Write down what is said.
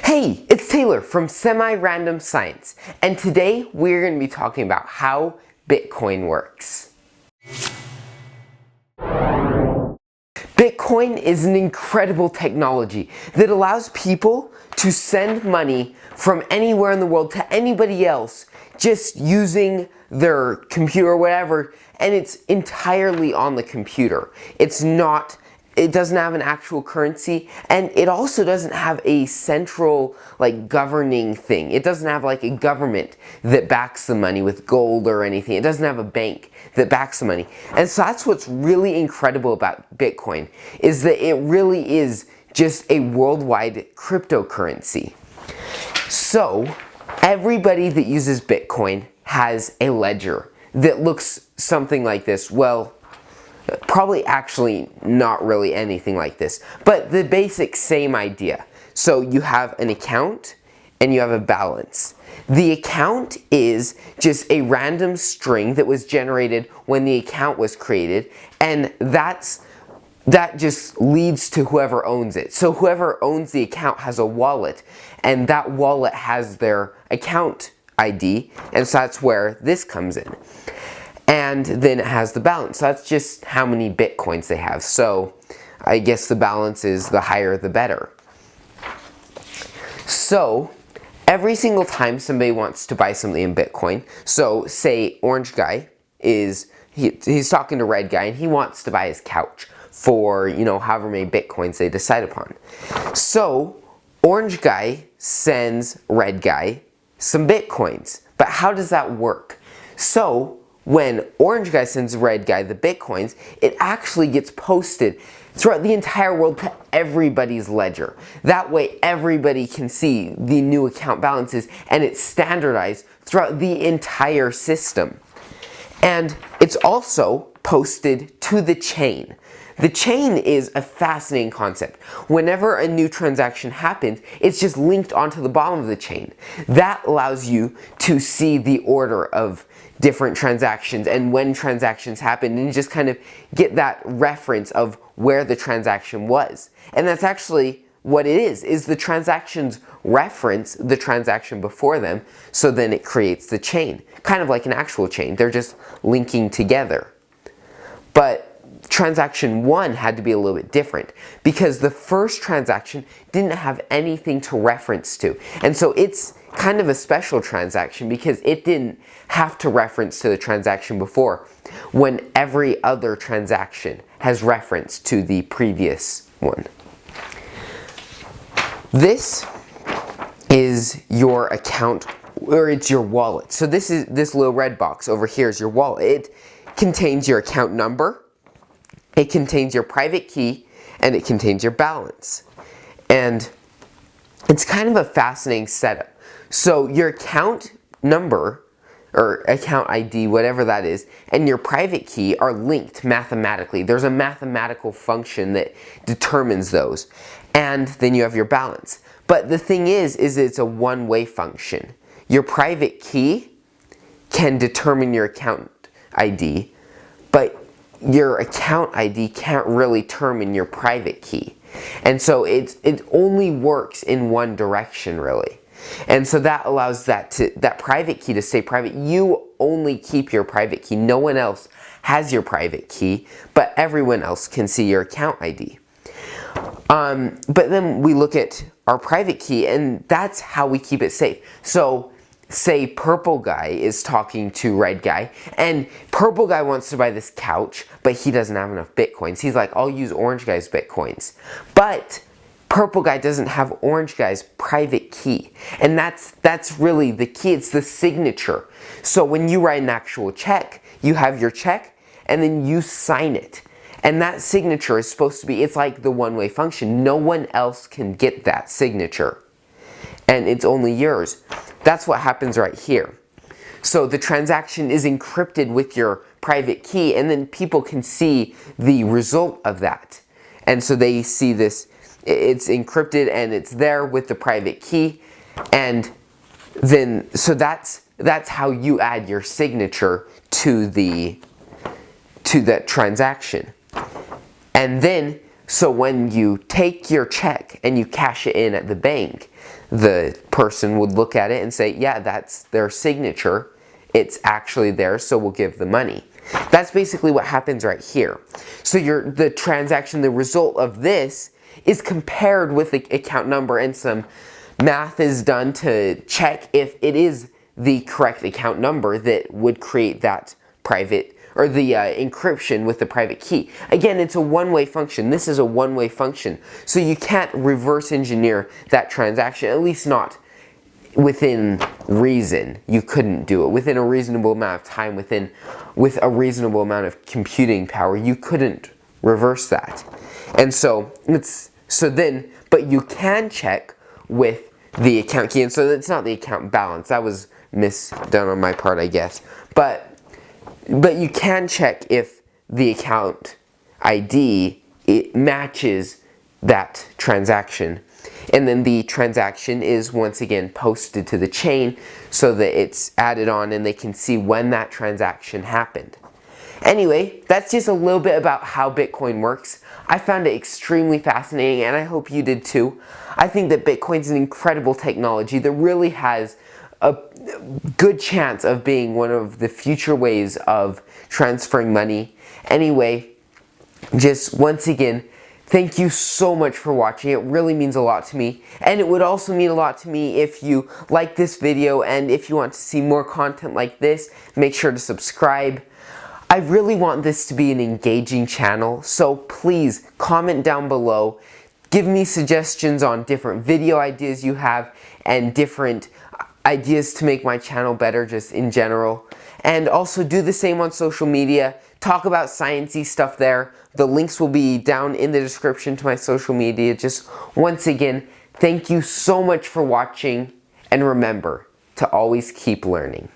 Hey, it's Taylor from SemiRandom Science, and today we're going to be talking about how Bitcoin works. Bitcoin is an incredible technology that allows people to send money from anywhere in the world to anybody else just using their computer or whatever, and it's entirely on the computer. It doesn't have an actual currency, and it also doesn't have a central governing thing. It doesn't have a government that backs the money with gold or anything. It doesn't have a bank that backs the money. And so that's what's really incredible about Bitcoin, is that it really is just a worldwide cryptocurrency. So everybody that uses Bitcoin has a ledger that looks something like this. Well, probably actually not really anything like this, but the basic same idea. So you have an account and you have a balance. The account is just a random string that was generated when the account was created, and that just leads to whoever owns it. So whoever owns the account has a wallet, and that wallet has their account ID, and so that's where this comes in. And then it has the balance. So that's just how many Bitcoins they have. So I guess the balance is the higher the better. So every single time somebody wants to buy something in Bitcoin, so say orange guy he's talking to red guy and he wants to buy his couch for, however many Bitcoins they decide upon. So orange guy sends red guy some Bitcoins. But how does that work? So when orange guy sends red guy the Bitcoins, it actually gets posted throughout the entire world to everybody's ledger. That way everybody can see the new account balances, and it's standardized throughout the entire system. And it's also posted to the chain. The chain is a fascinating concept. Whenever a new transaction happens, it's just linked onto the bottom of the chain. That allows you to see the order of different transactions and when transactions happen, and just kind of get that reference of where the transaction was. And that's actually what it is the transactions reference the transaction before them, so then it creates the chain. Kind of like an actual chain. They're just linking together. But transaction 1 had to be a little bit different, because the first transaction didn't have anything to reference to. And so it's kind of a special transaction because it didn't have to reference to the transaction before, when every other transaction has reference to the previous one. This is your account, or it's your wallet. So this little red box over here is your wallet. It contains your account number, it contains your private key, and it contains your balance. And it's kind of a fascinating setup. So your account number, or account ID, whatever that is, and your private key are linked mathematically. There's a mathematical function that determines those. And then you have your balance. But the thing is it's a one-way function. Your private key can determine your account ID, but your account ID can't really determine your private key. And so it only works in one direction, really. And so that allows that private key to stay private. You only keep your private key. No one else has your private key, but everyone else can see your account ID. But then we look at our private key, and that's how we keep it safe. So say purple guy is talking to red guy, and purple guy wants to buy this couch, but he doesn't have enough Bitcoins. He's like, I'll use orange guy's Bitcoins. But purple guy doesn't have orange guy's private key. And that's really the key. It's the signature. So when you write an actual check, you have your check, and then you sign it. And that signature is supposed to be, it's like the one-way function. No one else can get that signature. And it's only yours. That's what happens right here. So the transaction is encrypted with your private key, and then people can see the result of that. And so they see this, it's encrypted and it's there with the private key. And then, so that's how you add your signature to that transaction. And then, so when you take your check and you cash it in at the bank, the person would look at it and say, yeah, that's their signature. It's actually there, so we'll give the money. That's basically what happens right here. So the transaction, the result of this is compared with the account number, and some math is done to check if it is the correct account number that would create that private, or the encryption with the private key. Again, it's a one-way function. This is a one-way function. So you can't reverse engineer that transaction, at least not within reason. You couldn't do it. Within a reasonable amount of time, with a reasonable amount of computing power, you couldn't reverse that. And so, but you can check with the account key, and so it's not the account balance. That was misdone on my part, I guess. But you can check if the account ID, it matches that transaction. And then the transaction is once again posted to the chain so that it's added on and they can see when that transaction happened. Anyway, that's just a little bit about how Bitcoin works. I found it extremely fascinating, and I hope you did too. I think that Bitcoin's an incredible technology that really has a good chance of being one of the future ways of transferring money. Anyway, just once again, thank you so much for watching. It really means a lot to me. And it would also mean a lot to me if you like this video, and if you want to see more content like this, make sure to subscribe. I really want this to be an engaging channel, so please comment down below. Give me suggestions on different video ideas you have and different ideas to make my channel better just in general. And also do the same on social media. Talk about sciencey stuff there. The links will be down in the description to my social media. Just once again, thank you so much for watching, and remember to always keep learning.